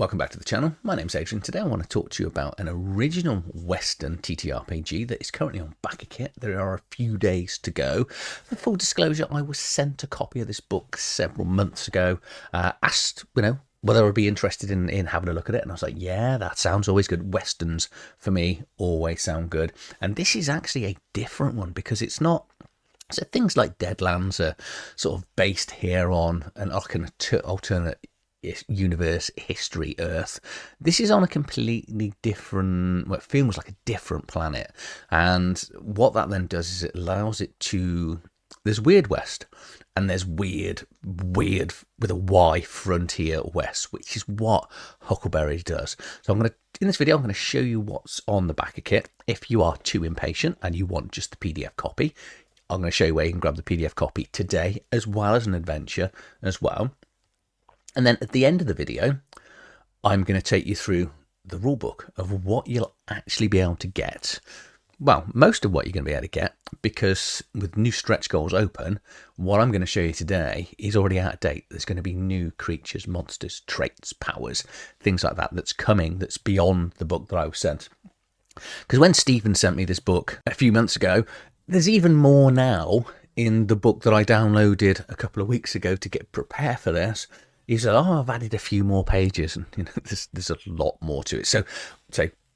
Welcome back to the channel. My name's Adrian. Today I want to talk to you about an original Western TTRPG that is currently on Backerkit. There are a few days to go. For full disclosure, I was sent a copy of this book several months ago, asked, whether I'd be interested in having a look at it, and I was like, yeah, that sounds always good. Westerns, for me, always sound good. And this is actually a different one because it's not... So things like Deadlands are sort of based here on an alternate universe, history, Earth. This is on a completely different, what feels like a different planet. And what that then does is it allows it to... There's Wyrd West, and there's weird with a Y, Frontier West, which is what Huckleberry does. So in this video, I'm going to show you what's on the Backerkit. If you are too impatient and you want just the PDF copy, I'm going to show you where you can grab the PDF copy today, as well as an adventure as well. And then at the end of the video, I'm going to take you through the rulebook of what you'll actually be able to get. Well, most of what you're going to be able to get, because with new stretch goals open, what I'm going to show you today is already out of date. There's going to be new creatures, monsters, traits, powers, things like that that's coming, that's beyond the book that I was sent. Because when Stephen sent me this book a few months ago, there's even more now in the book that I downloaded a couple of weeks ago to get prepared for this. He said, oh, I've added a few more pages, and there's a lot more to it. So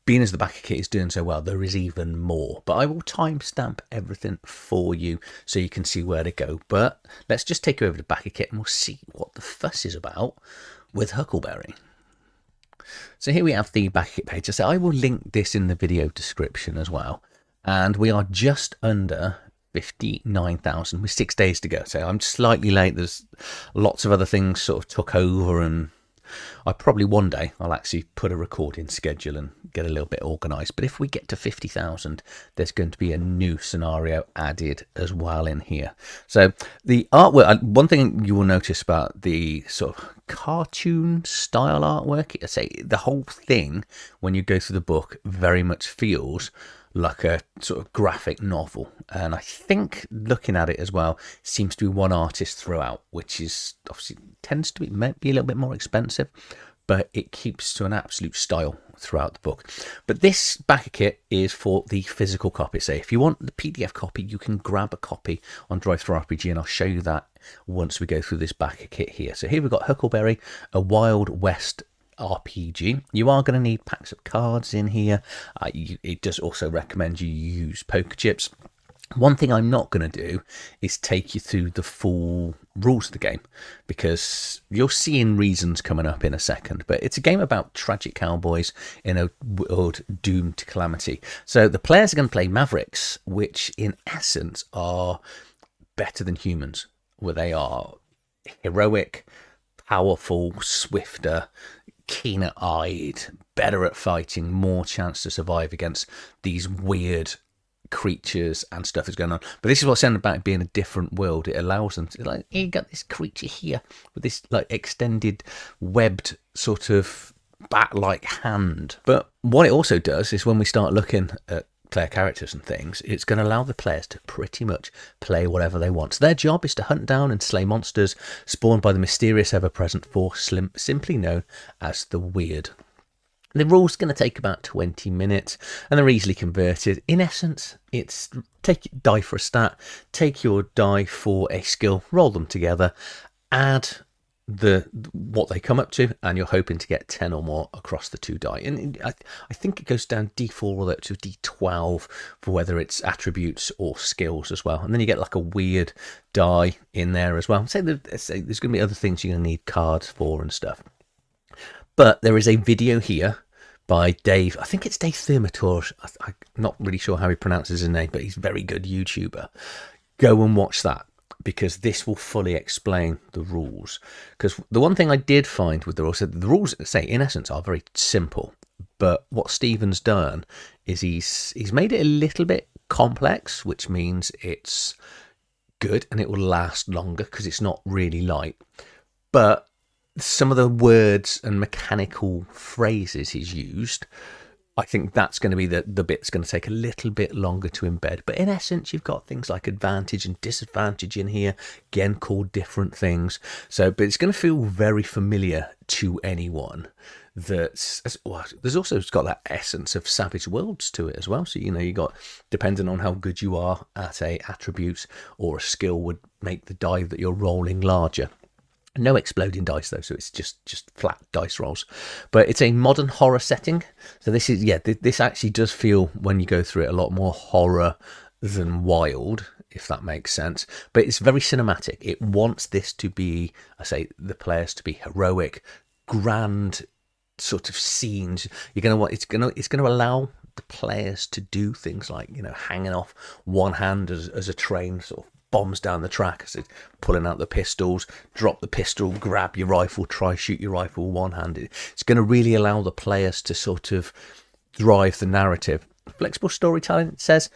being as the Backerkit is doing so well, there is even more. But I will timestamp everything for you so you can see where to go. But let's just take you over to Backerkit and we'll see what the fuss is about with Huckleberry. So here we have the Backerkit page. So I will link this in the video description as well. And we are just under 59,000 with 6 days to go. So I'm slightly late. There's lots of other things sort of took over, and I probably one day I'll actually put a recording schedule and get a little bit organized. But if we get to 50,000, there's going to be a new scenario added as well in here. So the artwork, one thing you will notice about the sort of cartoon style artwork, I say the whole thing when you go through the book very much feels like a sort of graphic novel. And I think looking at it as well, seems to be one artist throughout, which is obviously tends to be, might be a little bit more expensive, but it keeps to an absolute style throughout the book. But this Backerkit is for the physical copy. So if you want the PDF copy, you can grab a copy on DrivethruRPG, and I'll show you that once we go through this Backerkit here. So here we've got Huckleberry, a Wyrd West RPG. You are going to need packs of cards in here. It does also recommend you use poker chips. One thing I'm not going to do is take you through the full rules of the game, because you'll see in reasons coming up in a second, but it's a game about tragic cowboys in a world doomed to calamity. So the players are going to play Mavericks, which in essence are better than humans, where they are heroic, powerful, swifter, keener-eyed, better at fighting, more chance to survive against these weird creatures and stuff that's going on. But this is what's saying about being a different world. It allows them to, like, you got this creature here with this like extended webbed sort of bat-like hand. But what it also does is when we start looking at player characters and things, it's going to allow the players to pretty much play whatever they want. So their job is to hunt down and slay monsters spawned by the mysterious ever-present force simply known as the Wyrd. The rules are going to take about 20 minutes, and they're easily converted. In essence, it's take your die for a stat, take your die for a skill, roll them together, add what they come up to, and you're hoping to get 10 or more across the two die. And I think it goes down D4 all the way up to D12 for whether it's attributes or skills as well. And then you get like a weird die in there as well. Say there's going to be other things you're going to need cards for and stuff. But there is a video here by Dave. I think it's Dave Thermator. I'm not really sure how he pronounces his name, but he's a very good YouTuber. Go and watch that, because this will fully explain the rules. Because the one thing I did find with the rules, say, in essence, are very simple. But what Stephen's done is he's made it a little bit complex, which means it's good and it will last longer because it's not really light. But some of the words and mechanical phrases he's used, I think that's going to be the bit that's going to take a little bit longer to embed. But in essence, you've got things like advantage and disadvantage in here, again, called different things. So, but it's going to feel very familiar to anyone well, there's also it's got that essence of Savage Worlds to it as well. So you got, depending on how good you are at a attribute or a skill, would make the die that you're rolling larger. No exploding dice though, so it's just flat dice rolls. But it's a modern horror setting, so this is this actually does feel, when you go through it, a lot more horror than wild, if that makes sense. But it's very cinematic. It wants this to be, I say, the players to be heroic, grand sort of scenes. You're gonna want it's gonna allow the players to do things like hanging off one hand as a train sort of bombs down the track, as it's pulling out the pistols, drop the pistol, grab your rifle, try shoot your rifle one-handed. It's going to really allow the players to sort of drive the narrative. Flexible storytelling, it says.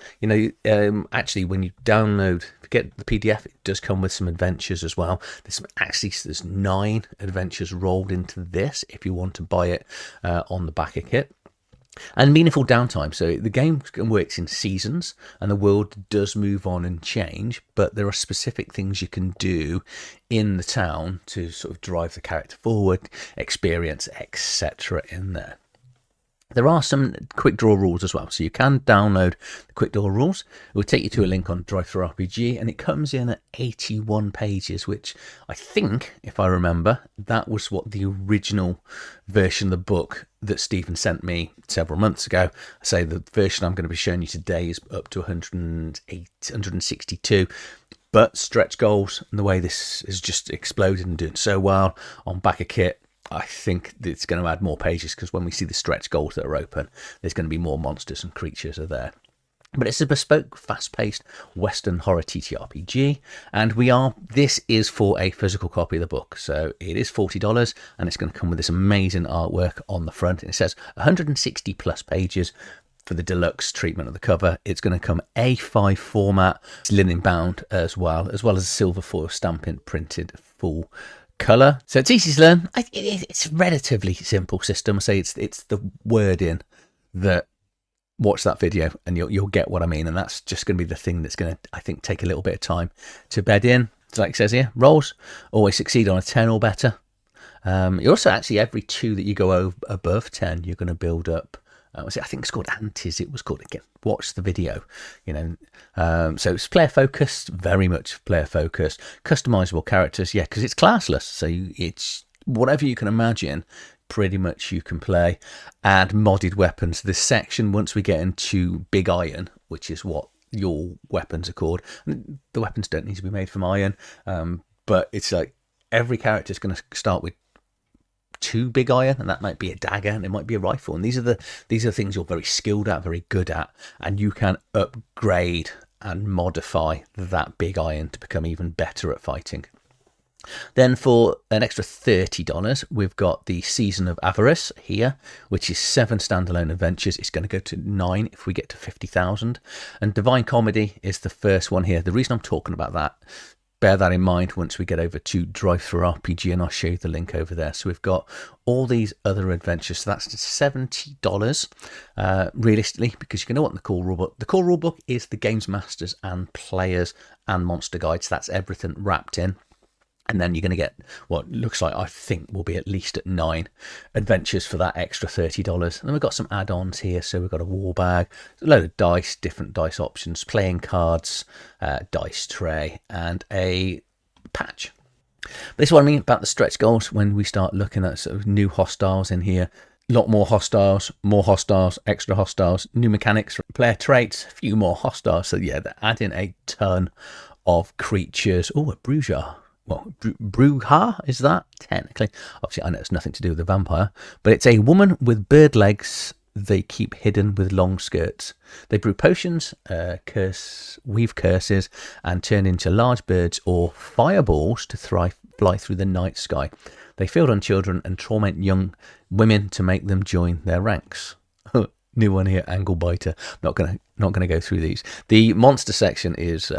Actually, when you download, get the PDF, it does come with some adventures as well. There's 9 adventures rolled into this if you want to buy it on the Backerkit. And meaningful downtime. So the game works in seasons, and the world does move on and change, but there are specific things you can do in the town to sort of drive the character forward, experience, etc. in there. There are some quick draw rules as well, so you can download the quick draw rules. It will take you to a link on DrivethruRPG, and it comes in at 81 pages, which I think, if I remember, that was what the original version of the book that Stephen sent me several months ago. I say the version I'm going to be showing you today is up to 162. But stretch goals, and the way this has just exploded and doing so well on Backerkit, I think it's going to add more pages, because when we see the stretch goals that are open, there's going to be more monsters and creatures are there. But it's a bespoke, fast-paced Western horror TTRPG, and this is for a physical copy of the book. So it is $40, and it's going to come with this amazing artwork on the front. And it says 160 plus pages for the deluxe treatment of the cover. It's going to come A5 format, linen bound as well as a silver foil stamping printed full colour. So it's easy to learn. It's a relatively simple system. I say it's the wording that, watch that video and you'll get what I mean, and that's just going to be the thing that's going to, I think, take a little bit of time to bed in. Like it says here, rolls always succeed on a 10 or better. You also actually, every 2 that you go above 10, you're going to build up. I think it's called antis. It was called, again, watch the video. So it's player focused, very much player focused. Customizable characters, because it's classless. So it's whatever you can imagine, pretty much you can play. And modded weapons. This section, once we get into Big Iron, which is what your weapons are called. The weapons don't need to be made from iron, but it's like every character is going to start with 2 big iron, and that might be a dagger, and it might be a rifle, and these are things you're very skilled at, very good at, and you can upgrade and modify that big iron to become even better at fighting. Then for an extra $30, we've got the Season of Avarice here, which is 7 standalone adventures. It's going to go to 9 if we get to 50,000. And Divine Comedy is the first one here. The reason I'm talking about that, bear that in mind once we get over to DrivethruRPG, and I'll show you the link over there. So we've got all these other adventures. So that's $70 realistically, because you're going to want the core rulebook. The core rulebook is the Games Masters and Players and Monster Guides. That's everything wrapped in. And then you're going to get what looks like, I think, will be at least at 9 adventures for that extra $30. And then we've got some add-ons here. So we've got a war bag, a load of dice, different dice options, playing cards, dice tray, and a patch. But this is what I mean about the stretch goals when we start looking at sort of new hostiles in here. A lot more hostiles, extra hostiles, new mechanics, player traits, a few more hostiles. So yeah, they're adding a ton of creatures. Oh, a bruiser. Well, Bruja, is that technically? Obviously, I know it's nothing to do with the vampire, but it's a woman with bird legs they keep hidden with long skirts. They brew potions, weave curses, and turn into large birds or fireballs to fly through the night sky. They feed on children and torment young women to make them join their ranks. New one here, Angle Biter. Not gonna go through these. The monster section is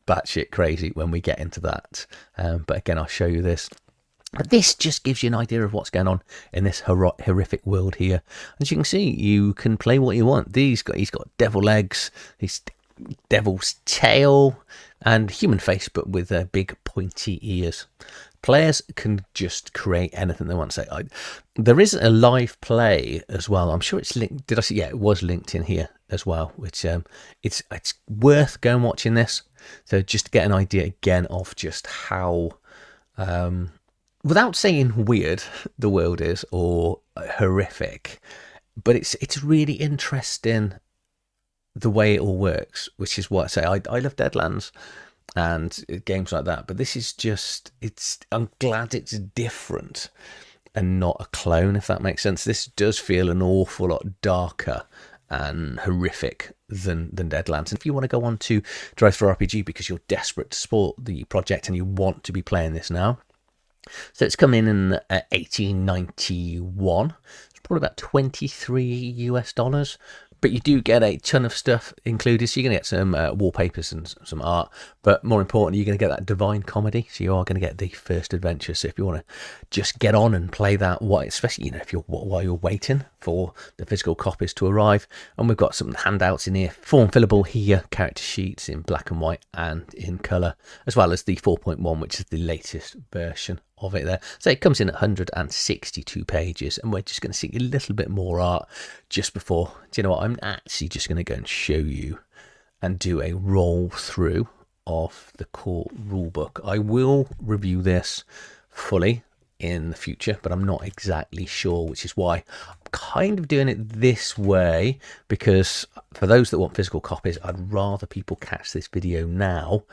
batshit crazy when we get into that. But again, I'll show you this. But this just gives you an idea of what's going on in this horrific world here. As you can see, you can play what you want. He's got devil legs, his devil's tail, and human face, but with big pointy ears. Players can just create anything they want to say. There is a live play as well. I'm sure it's linked. Did I see? Yeah, it was linked in here as well, which it's worth going watching this. So just to get an idea again of just how, without saying weird the world is or horrific, but it's really interesting the way it all works, which is what I say. I love Deadlands and games like that, but this is just, I'm glad it's different and not a clone, if that makes sense. This does feel an awful lot darker and horrific than Deadlands. And if you want to go on to DrivethruRPG because you're desperate to support the project and you want to be playing this now, so it's come in at 1891. It's probably about $23 US. But you do get a ton of stuff included. So you're going to get some wallpapers and some art. But more importantly, you're going to get that divine comedy. So you are going to get the first adventure. So if you want to just get on and play that, especially if while you're waiting for the physical copies to arrive. And we've got some handouts in here, form fillable here, character sheets in black and white and in colour, as well as the 4.1, which is the latest version of it there. So it comes in at 162 pages, and we're just going to see a little bit more art just before. Do you know what? I'm actually just going to go and show you and do a roll through of the core rulebook. I will review this fully in the future, but I'm not exactly sure, which is why I'm kind of doing it this way, because for those that want physical copies, I'd rather people catch this video now.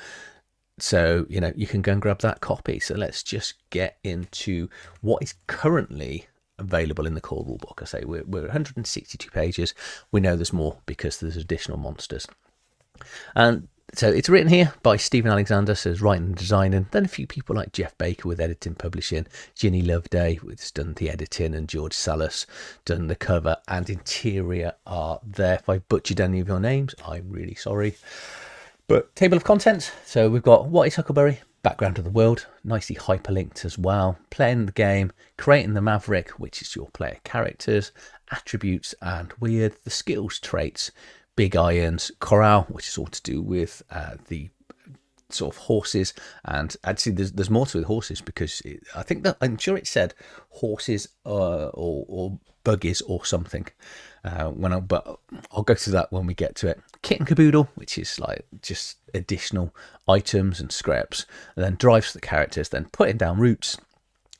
So, you can go and grab that copy. So let's just get into what is currently available in the core rulebook. I say we're 162 pages. We know there's more because there's additional monsters. And so it's written here by Stephen Alexander, so it's writing and designing. Then a few people like Jeff Baker with editing, publishing. Ginny Loveday has done the editing, and George Salas done the cover and interior art there. If I butchered any of your names, I'm really sorry. But table of contents, so we've got what is Huckleberry, background of the world, nicely hyperlinked as well, playing the game, creating the Maverick, which is your player characters, attributes and Wyrd, the skills, traits, big irons, corral, which is all to do with the sort of horses, and actually there's more to the horses because I'm sure it said horses or buggies or something. But I'll go through that when we get to it. Kit and caboodle, which is like just additional items and scraps, and then drives for the characters, then putting down routes.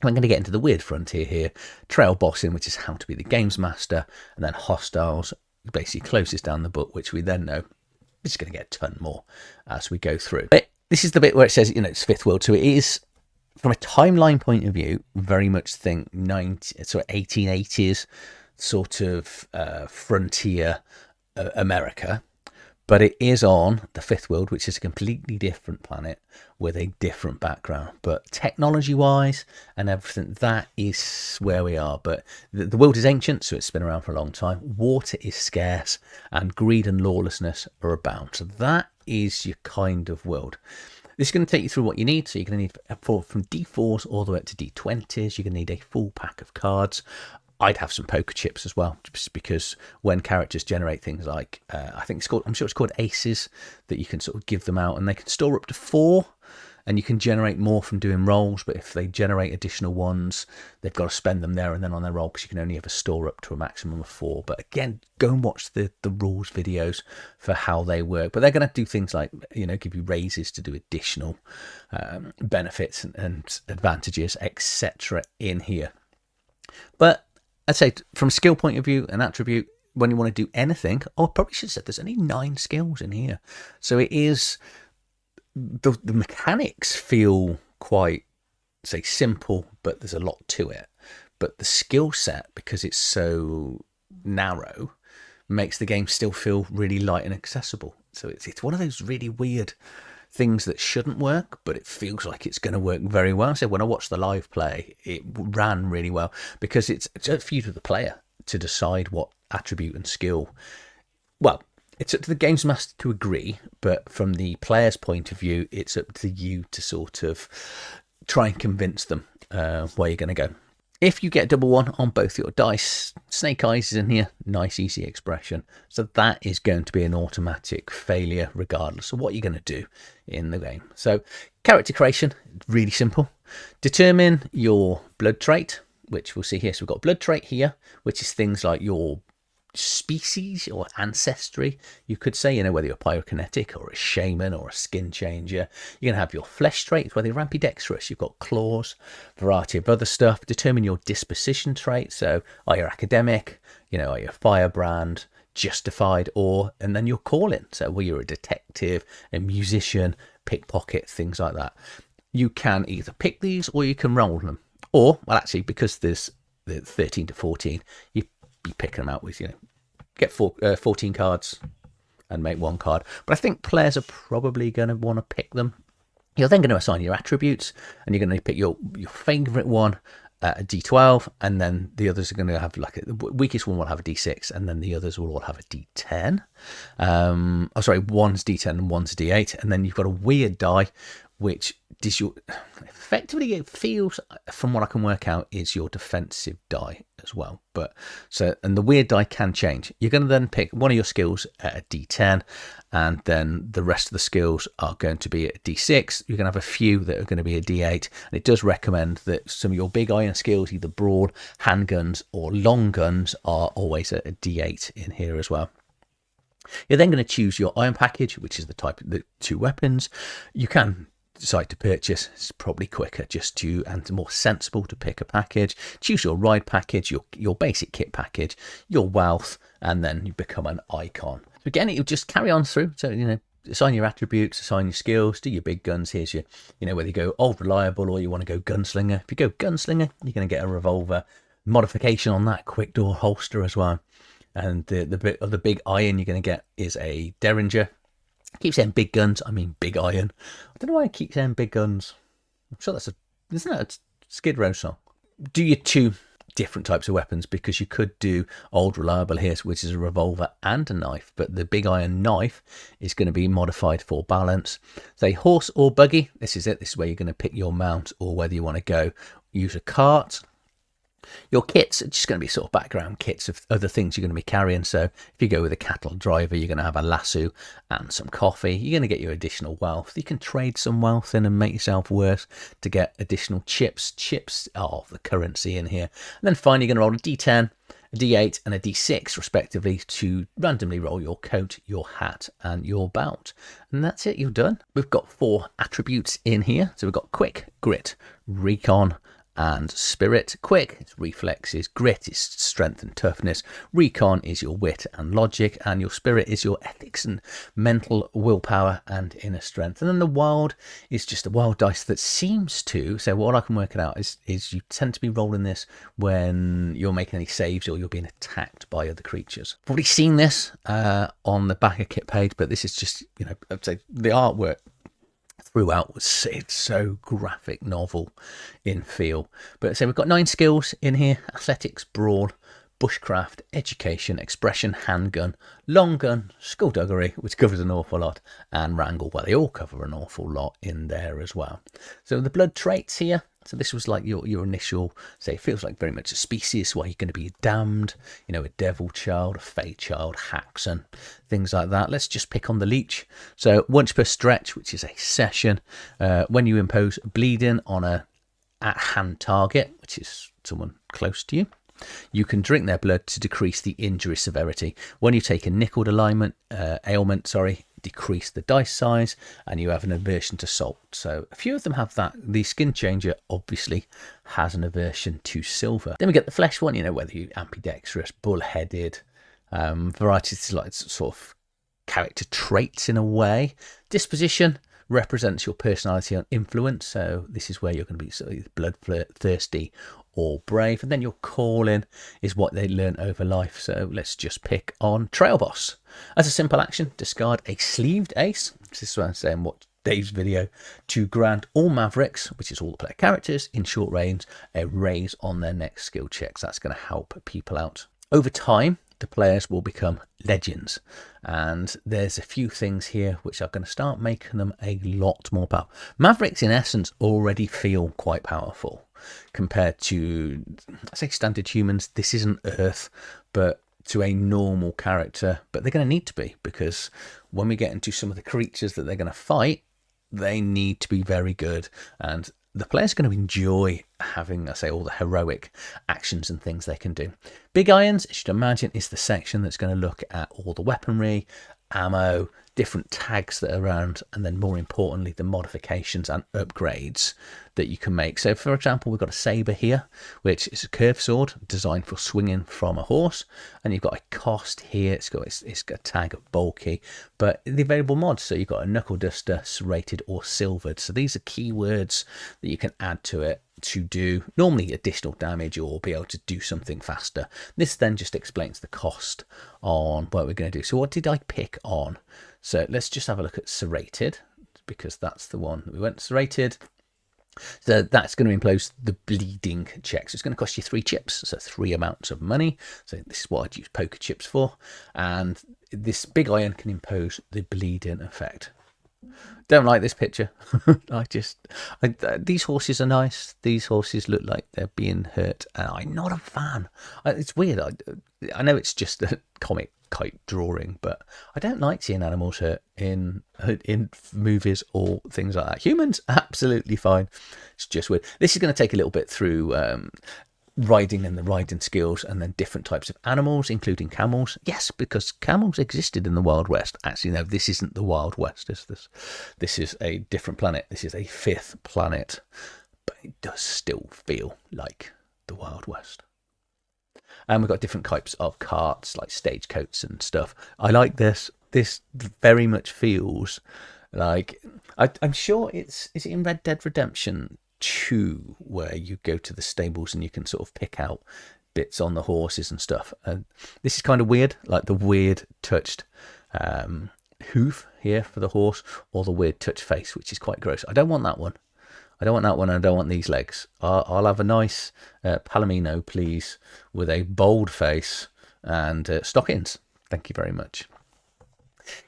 I'm going to get into the weird frontier here. Trail bossing, which is how to be the games master, and then hostiles, basically closes down the book, which we then know we're just going to get a ton more as we go through. But this is the bit where it says, it's fifth world, so it is, from a timeline point of view, very much think 1880s sort of frontier America, but it is on the fifth world, which is a completely different planet with a different background. But technology-wise and everything, that is where we are. But the world is ancient, so it's been around for a long time. Water is scarce, and greed and lawlessness are abound. So that is your kind of world. This is going to take you through what you need. So you're going to need from D4s all the way up to D20s. You're going to need a full pack of cards. I'd have some poker chips as well, just because when characters generate things like, I'm sure it's called aces, that you can sort of give them out, and they can store up to 4, and you can generate more from doing rolls. But if they generate additional ones, they've got to spend them there and then on their roll, because you can only ever store up to a maximum of 4. But again, go and watch the rules videos for how they work. But they're going to do things like, give you raises to do additional benefits and advantages, etc. in here. But I'd say from a skill point of view, an attribute, when you want to do anything, I probably should have said there's only 9 skills in here. So it is, the mechanics feel quite, say, simple, but there's a lot to it. But the skill set, because it's so narrow, makes the game still feel really light and accessible. So it's one of those really weird things that shouldn't work, but it feels like it's going to work very well. So when I watched the live play, it ran really well, because it's up for you to the player to decide what attribute and skill. Well, it's up to the games master to agree, but from the player's point of view, it's up to you to sort of try and convince them where you're going to go. If you get double one on both your dice, snake eyes is in here, nice easy expression. So that is going to be an automatic failure regardless of what you're going to do in the game. So character creation, really simple. Determine your blood trait, which we'll see here. So we've got blood trait here, which is things like your species or ancestry, you could say, whether you're pyrokinetic or a shaman or a skin changer. You're going to have your flesh traits, whether you're ambidextrous, you've got claws, variety of other stuff. Determine your disposition trait, so are you academic, are you firebrand, justified, and then your callin, so were you a detective, a musician, pickpocket, things like that. You can either pick these or you can roll them, or, well, actually, because there's the 13 to 14, you be picking them out with, get 14 cards and make one card. But I think players are probably going to want to pick them. You're then going to assign your attributes, and you're going to pick your favourite one, a D12, and then the others are going to have the weakest one will have a D6, and then the others will all have a D10. One's D10 and one's D8, and then you've got a weird die, which is effectively, it feels, from what I can work out, is your defensive die as well. And the weird die can change. You're going to then pick one of your skills at a D10, and then the rest of the skills are going to be at a D6. You're going to have a few that are going to be a D8, and it does recommend that some of your big iron skills, either broad, handguns, or long guns, are always at a D8 in here as well. You're then going to choose your iron package, which is the type of the 2 weapons. You can decide to purchase. It's probably quicker and more sensible to pick a package. Choose your ride package, your basic kit package, your wealth, and then you become an icon. So again, you'll just carry on through. So, assign your attributes, assign your skills, do your big guns. Here's your, whether you go old reliable or you want to go gunslinger. If you go gunslinger, you're going to get a revolver modification on that quick door holster as well. And the bit of the big iron you're going to get is a derringer. I keep saying big guns, I mean big iron. I don't know why I keep saying big guns. I'm sure isn't that a Skid Row song? Do your 2 different types of weapons, because you could do old reliable here, which is a revolver and a knife, but the big iron knife is going to be modified for balance. Say horse or buggy, this is it. This is where you're going to pick your mount, or whether you want to use a cart. Your kits are just going to be sort of background kits of other things you're going to be carrying. So if you go with a cattle driver, you're going to have a lasso and some coffee. You're going to get your additional wealth. You can trade some wealth in and make yourself worse to get additional chips. Chips are the currency in here. And then finally, you're going to roll a D10, a D8 and a D6 respectively to randomly roll your coat, your hat and your belt. And that's it, you're done. We've got 4 attributes in here. So we've got quick, grit, recon, and spirit. Quick is reflexes, grit is strength and toughness, recon is your wit and logic, and your spirit is your ethics and mental willpower and inner strength. And then the wild is just a wild dice that seems to, so what I can work it out is you tend to be rolling this when you're making any saves or you're being attacked by other creatures. I've already seen this on the Backerkit page, but this is just, I'd say the artwork throughout it's so graphic novel in feel. But so we've got 9 skills in here: athletics, brawl, bushcraft, education, expression, handgun, long gun, skullduggery, which covers an awful lot, and wrangle. Well, they all cover an awful lot in there as well. So the blood traits here. So this was like your initial, say, it feels like very much a species where you're going to be damned, a devil child, a fey child, Haxon, things like that. Let's just pick on the leech. So once per stretch, which is a session, when you impose bleeding on a at-hand target, which is someone close to you, you can drink their blood to decrease the injury severity. When you take a nickel ailment, decrease the dice size, and you have an aversion to salt. So a few of them have that. The skin changer obviously has an aversion to silver. Then we get the flesh one, whether you're ambidextrous, bullheaded, varieties like sort of character traits in a way. Disposition represents your personality and influence. So this is where you're going to be sort of bloodthirsty or brave. And then your callin is what they learn over life. So let's just pick on Trail Boss. As a simple action, discard a sleeved ace. This is what I'm saying, what Dave's video, to grant all Mavericks, which is all the player characters in short range, a raise on their next skill checks. That's going to help people out. Over time, the players will become legends. And there's a few things here which are going to start making them a lot more powerful. Mavericks, in essence, already feel quite powerful compared to, I say, standard humans. This isn't Earth, but to a normal character. But they're going to need to be, because when we get into some of the creatures that they're going to fight, they need to be very good. And the player's going to enjoy having, I say, all the heroic actions and things they can do. Big Irons, as you'd imagine, is the section that's going to look at all the weaponry, ammo, different tags that are around, and then more importantly, the modifications and upgrades that you can make. So, for example, we've got a saber here, which is a curved sword designed for swinging from a horse, and you've got a cost here. It's got a tag of bulky, but the available mods. So you've got a knuckle duster, serrated or silvered. So these are keywords that you can add to it to do normally additional damage or be able to do something faster. This then just explains the cost on what we're going to do. So what did I pick on? So let's just have a look at serrated, because that's the one that we went serrated. So that's going to impose the bleeding check. So it's going to cost you 3 chips, so 3 amounts of money. So this is what I'd use poker chips for. And this big iron can impose the bleeding effect. Don't like this picture. These horses are nice. These horses look like they're being hurt, and I'm not a fan. It's weird. I know it's just a comic type drawing, but I don't like seeing animals hurt in movies or things like that. Humans, absolutely fine. It's just weird. This is going to take a little bit through riding and the riding skills, and then different types of animals, including camels. Yes, because camels existed in the Wild West. Actually, no, this isn't the Wild West. This is a different planet. This is a 5th planet, but it does still feel like the Wild West. And we've got different types of carts, like stagecoaches and stuff. I like this. This very much feels like, I'm sure is it in Red Dead Redemption 2 where you go to the stables and you can sort of pick out bits on the horses and stuff. And this is kind of weird, like the weird touched hoof here for the horse, or the weird touched face, which is quite gross. I don't want that one. I don't want that one, and I don't want these legs. I'll have a nice Palomino, please, with a bold face and stockings. Thank you very much.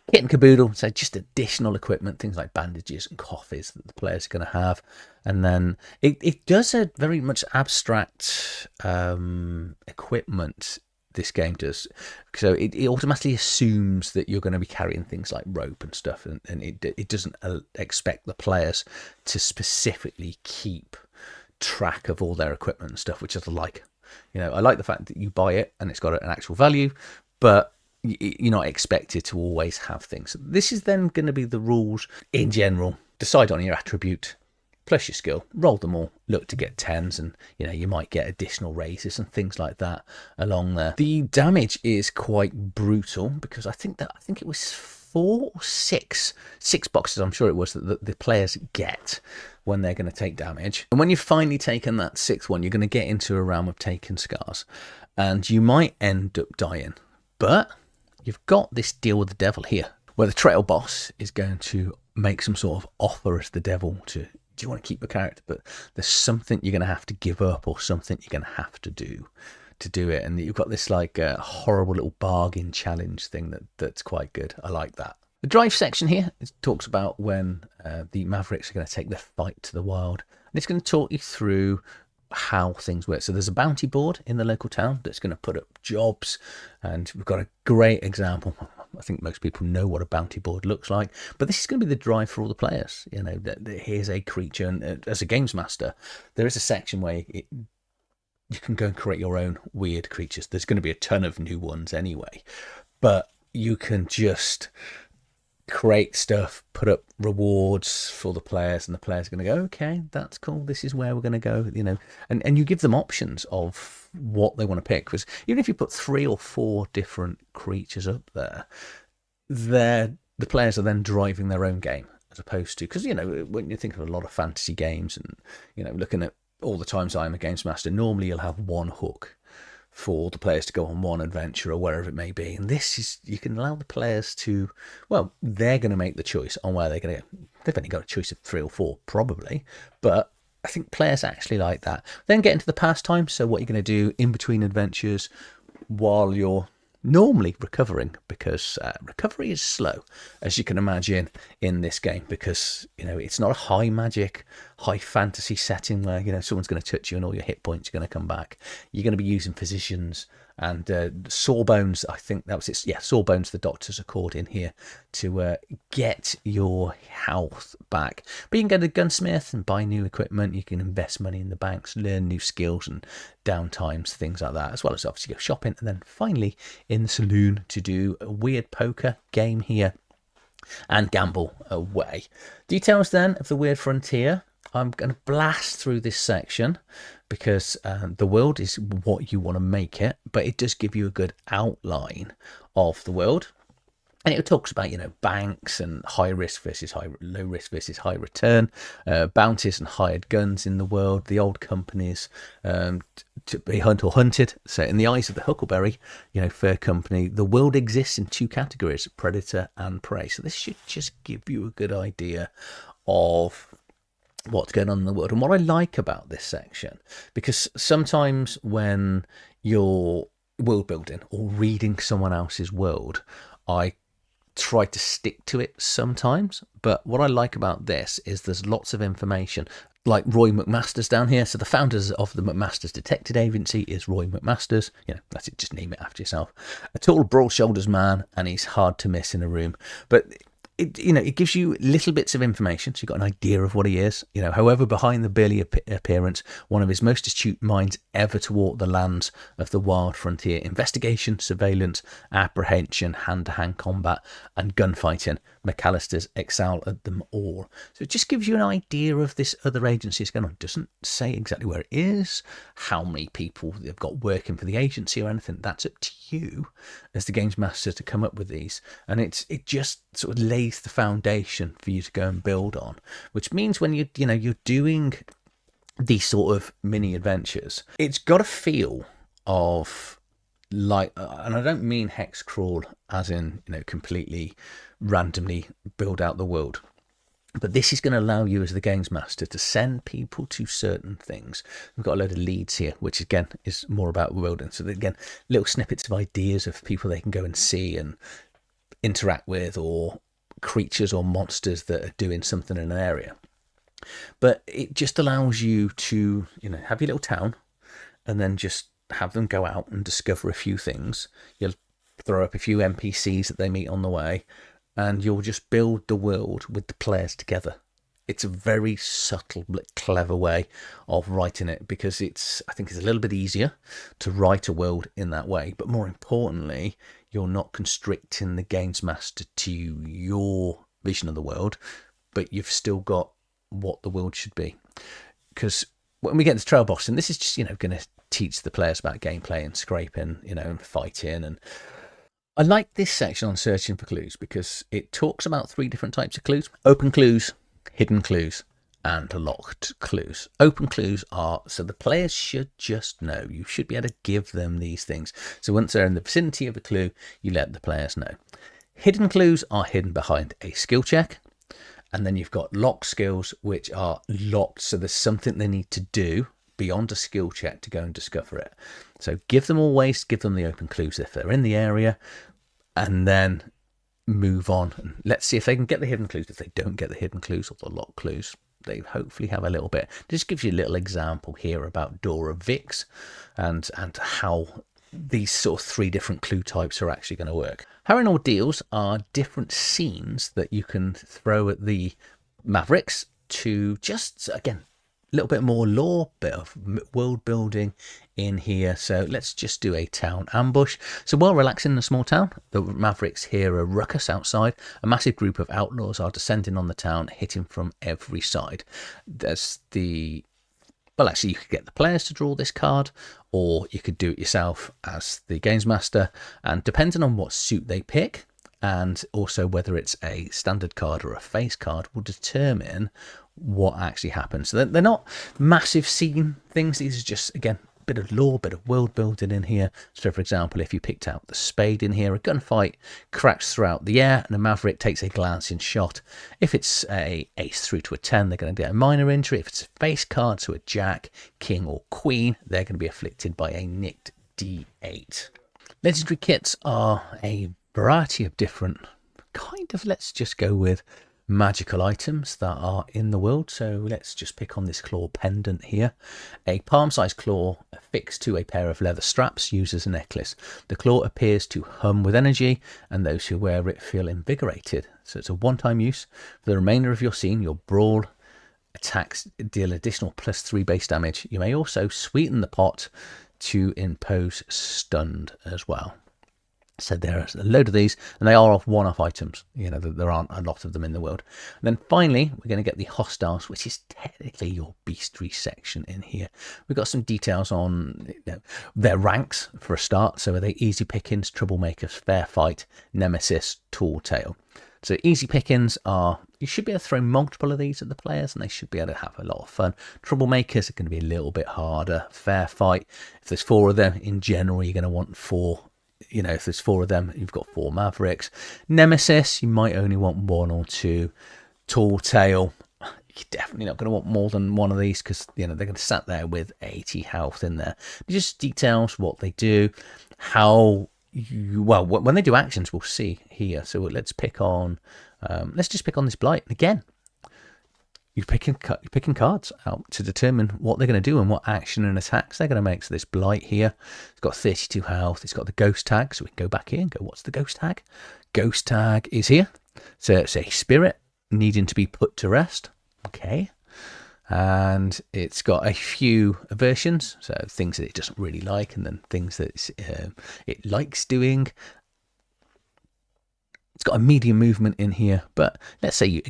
Kit and caboodle, so just additional equipment, things like bandages and coffees that the players are going to have. And then it does a very much abstract equipment, this game does. So it automatically assumes that you're going to be carrying things like rope and stuff, and it doesn't expect the players to specifically keep track of all their equipment and stuff, which I like. You know, I like the fact that you buy it and it's got an actual value, but you're not expected to always have things. This is then going to be the rules in general. Decide on your attribute plus your skill, roll them all, look to get 10s, and you might get additional raises and things like that along there. The damage is quite brutal, because I think it was 4 or 6 boxes, I'm sure it was, that the players get when they're going to take damage. And when you've finally taken that 6th one, you're going to get into a realm of taking scars, and you might end up dying. But you've got this deal with the devil here, where the trail boss is going to make some sort of offer as the devil to, do you want to keep the character? But there's something you're going to have to give up, or something you're going to have to do it. And you've got this like horrible little bargain challenge thing that's quite good. I like that. The drive section here talks about when the Mavericks are going to take their fight to the wild. And it's going to talk you through how things work. So there's a bounty board in the local town that's going to put up jobs, and we've got a great example. I think most people know what a bounty board looks like, but this is going to be the drive for all the players. Here's a creature, and as a games master, there is a section where you can go and create your own weird creatures. There's going to be a ton of new ones anyway, but you can just create stuff, put up rewards for the players, and the players are going to go, okay, that's cool, this is where we're going to go, and you give them options of what they want to pick. Because even if you put 3 or 4 different creatures up there, the players are then driving their own game, as opposed to, because when you think of a lot of fantasy games, and looking at all the times I'm a games master, normally you'll have one hook for the players to go on one adventure or wherever it may be. And this is, you can allow the players to, well, they're going to make the choice on where they're going to go. They've only got a choice of 3 or 4 probably, but I think players actually like that. Then get into the pastime. So what you're going to do in between adventures while you're normally recovering, because recovery is slow, as you can imagine, in this game, because it's not a high magic, high fantasy setting where someone's going to touch you and all your hit points are going to come back. You're going to be using physicians and sawbones. I think that was it. Yeah, sawbones. The doctors are called in here to get your health back. But you can go to the gunsmith and buy new equipment. You can invest money in the banks, learn new skills and downtimes, things like that, as well as obviously go shopping, and then finally in the saloon to do a weird poker game here and gamble away. Details then of the Weird Frontier. I'm going to blast through this section because the world is what you want to make it, but it does give you a good outline of the world. And it talks about, banks and high risk versus low risk versus high return, bounties and hired guns in the world, the old companies to be hunted. So in the eyes of the Huckleberry, fur company, the world exists in two categories, predator and prey. So this should just give you a good idea of what's going on in the world. And what I like about this section, because sometimes when you're world building or reading someone else's world, I try to stick to it sometimes, but what I like about this is there's lots of information, like Roy McMaster's down here. So the founders of the McMaster's Detective Agency is Roy McMaster's. That's it, just name it after yourself. A tall, broad shoulders man, and he's hard to miss in a room, but it gives you little bits of information, so you've got an idea of what he is. However, behind the burly appearance, one of his most astute minds ever to walk the lands of the wild frontier. Investigation, surveillance, apprehension, hand-to-hand combat, and gunfighting. McAllister's excel at them all. So it just gives you an idea of this other agency is going on. It doesn't say exactly where it is, how many people they've got working for the agency or anything. That's up to you as the games master to come up with these. And it just sort of lays the foundation for you to go and build on, which means when you're doing these sort of mini adventures, it's got a feel of like, and I don't mean hex crawl as in completely randomly build out the world, but this is going to allow you as the games master to send people to certain things. We've got a load of leads here, which again is more about building. So again, little snippets of ideas of people they can go and see and interact with, or creatures or monsters that are doing something in an area. But it just allows you to have your little town and then just have them go out and discover a few things. You'll throw up a few NPCs that they meet on the way, and you'll just build the world with the players together. It's a very subtle but clever way of writing it, because I think it's a little bit easier to write a world in that way. But more importantly, you're not constricting the games master to your vision of the world, but you've still got what the world should be. Because when we get to trail boss, and this is just going to teach the players about gameplay and scraping, and fighting. And I like this section on searching for clues because it talks about 3 different types of clues: open clues, hidden clues, and locked clues. Open clues are, so the players should just know. You should be able to give them these things. So once they're in the vicinity of a clue, you let the players know. Hidden clues are hidden behind a skill check. And then you've got locked skills, which are locked. So there's something they need to do beyond a skill check to go and discover it. So give them the open clues if they're in the area, and then move on. And let's see if they can get the hidden clues. If they don't get the hidden clues or the locked clues, they hopefully have a little bit. This gives you a little example here about Dora Vix and how these sort of 3 different clue types are actually going to work. Harrowing Ordeals are different scenes that you can throw at the Mavericks to just, again, a little bit more lore, bit of world building in here. So let's just do a town ambush. So while relaxing in a small town, the Mavericks hear a ruckus outside. A massive group of outlaws are descending on the town, hitting from every side. There's well, actually, you could get the players to draw this card, or you could do it yourself as the games master. And depending on what suit they pick, and also whether it's a standard card or a face card, will determine what actually happens. So they're not massive scene things. These are just, again, a bit of lore, bit of world building in here. So for example, if you picked out the spade in here, a gunfight cracks throughout the air and a maverick takes a glancing shot. If it's a ace through to a 10, they're going to get a minor injury. If it's a face card, so a jack, king or queen, they're going to be afflicted by a nicked D8. Legendary kits are a variety of different kind of, let's just go with magical items that are in the world. So let's just pick on this claw pendant here. A palm-sized claw affixed to a pair of leather straps used as a necklace. The claw appears to hum with energy, and those who wear it feel invigorated. So it's a one-time use. For the remainder of your scene, your brawl attacks deal additional +3 base damage. You may also sweeten the pot to impose stunned as well. So there's a load of these, and they are one-off items. You know, there aren't a lot of them in the world. And then finally, we're going to get the hostiles, which is technically your beastry section in here. We've got some details on their ranks for a start. So are they easy pickings, troublemakers, fair fight, nemesis, tall tale? So easy pickings are, you should be able to throw multiple of these at the players and they should be able to have a lot of fun. Troublemakers are going to be a little bit harder. Fair fight, if there's 4 of them, in general, you're going to want 4. You know, if there's 4 of them, you've got 4 Mavericks. Nemesis, you might only want 1 or 2. Tall tale, you're definitely not going to want more than 1 of these because, you know, they're going to sat there with 80 health in there. It just details what they do, how you, well, when they do actions, we'll see here. So let's pick on, let's just pick on this blight. And again, you're picking cards out to determine what they're going to do and what action and attacks they're going to make. So this blight here, it's got 32 health. It's got the ghost tag. So we can go back here and go, what's the ghost tag? Ghost tag is here. So it's a spirit needing to be put to rest. Okay. And it's got a few aversions. So things that it doesn't really like, and then things that it likes doing. It's got a medium movement in here, but let's say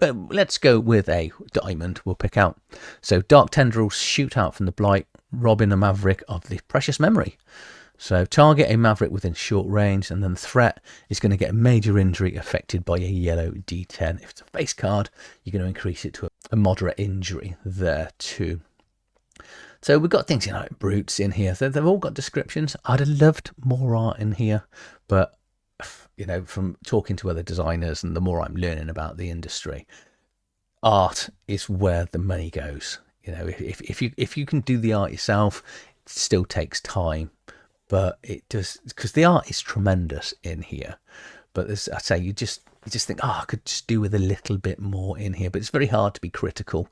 let's go with a diamond we'll pick out. So dark tendrils shoot out from the blight, robbing a Maverick of the precious memory. So target a Maverick within short range, and then the threat is going to get a major injury affected by a yellow D10. If it's a face card, you're going to increase it to a moderate injury there too. So we've got things like brutes in here. So they've all got descriptions. I'd have loved more art in here, but you know, from talking to other designers and the more I'm learning about the industry, art is where the money goes. You know, if you can do the art yourself, it still takes time, but it does, because the art is tremendous in here. But as I say, you just think, oh, I could just do with a little bit more in here. But it's very hard to be critical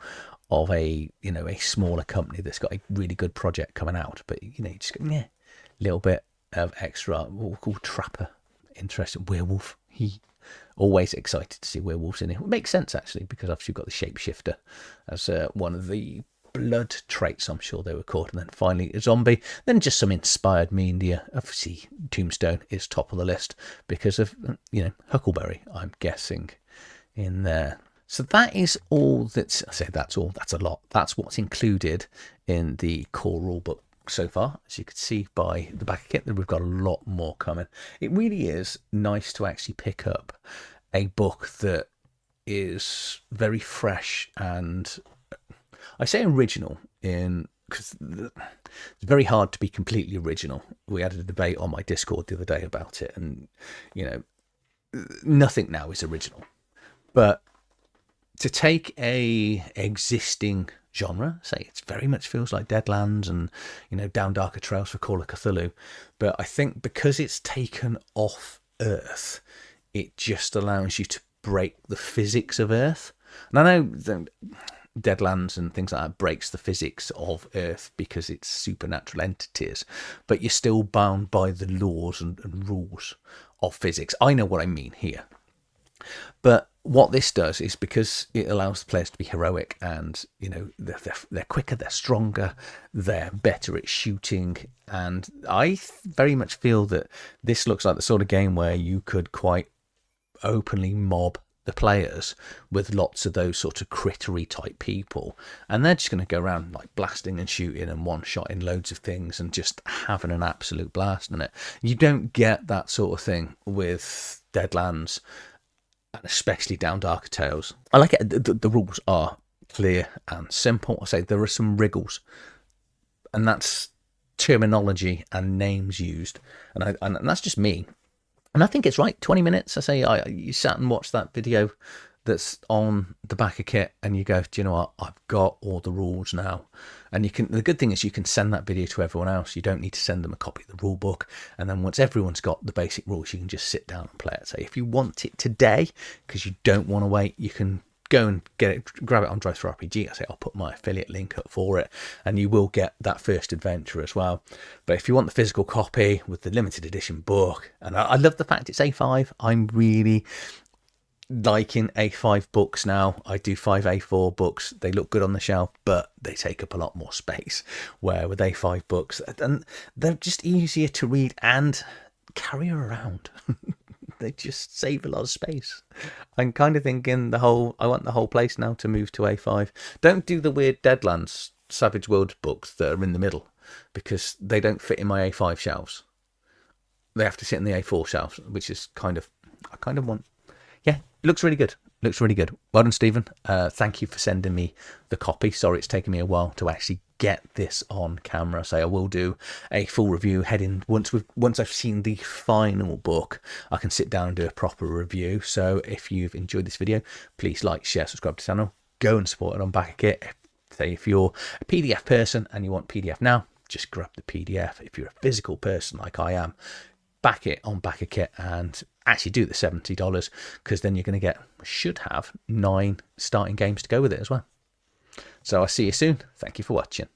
of a smaller company that's got a really good project coming out. But you know, you just go, yeah, little bit of extra, what we'll call trapper. Interesting. Werewolf. He always excited to see werewolves in it. It makes sense actually, because obviously you've got the shapeshifter as one of the blood traits, I'm sure they were called. And then finally a zombie. Then just some inspired media. Obviously Tombstone is top of the list because of, you know, Huckleberry, I'm guessing, in there. So that is all that's, I say that's all, that's a lot. That's what's included in the core rulebook so far. As you can see by the Backerkit, that we've got a lot more coming. It really is nice to actually pick up a book that is very fresh, and I say original in because it's very hard to be completely original. We had a debate on my Discord the other day about it, and you know, nothing now is original, but to take a existing genre, say it very much feels like Deadlands and, you know, Down Darker Trails for Call of Cthulhu, but I think because it's taken off Earth, it just allows you to break the physics of Earth. And I know Deadlands and things like that breaks the physics of Earth because it's supernatural entities, but you're still bound by the laws and rules of physics. I know what I mean here. But what this does is, because it allows the players to be heroic, and you know, they're quicker, they're stronger, they're better at shooting, and I very much feel that this looks like the sort of game where you could quite openly mob the players with lots of those sort of crittery type people, and they're just going to go around like blasting and shooting and one-shotting loads of things and just having an absolute blast in it. You don't get that sort of thing with Deadlands, and especially Down Darker Tales. I like it. The rules are clear and simple. I say there are some wriggles, and that's terminology and names used, and that's just me. And I think it's right. 20 minutes. I say you sat and watched that video that's on the Backerkit, and you go, do you know what, I've got all the rules now. And you can, the good thing is you can send that video to everyone else. You don't need to send them a copy of the rule book. And then once everyone's got the basic rules, you can just sit down and play it. So if you want it today, because you don't want to wait, you can go and get it, grab it on DrivethruRPG. I say I'll put my affiliate link up for it, and you will get that first adventure as well. But if you want the physical copy with the limited edition book, and I love the fact it's A5. I'm really liking A5 books now. I do 5 A4 books. They look good on the shelf, but they take up a lot more space. Where with A5 books, and they're just easier to read and carry around. They just save a lot of space. I'm kind of thinking I want the whole place now to move to A5. Don't do the weird Deadlands Savage Worlds books that are in the middle, because they don't fit in my A5 shelves. They have to sit in the A4 shelves, which is I kind of want. Yeah, it looks really good. Looks really good. Well done, Stephen. Thank you for sending me the copy. Sorry it's taken me a while to actually get this on camera. So I will do a full review once I've seen the final book. I can sit down and do a proper review. So if you've enjoyed this video, please like, share, subscribe to the channel. Go and support it on Backerkit. Say if you're a PDF person and you want PDF now, just grab the PDF. If you're a physical person like I am, back it on Backerkit and actually do the $70, because then you're going to should have 9 starting games to go with it as well. So I'll see you soon. Thank you for watching.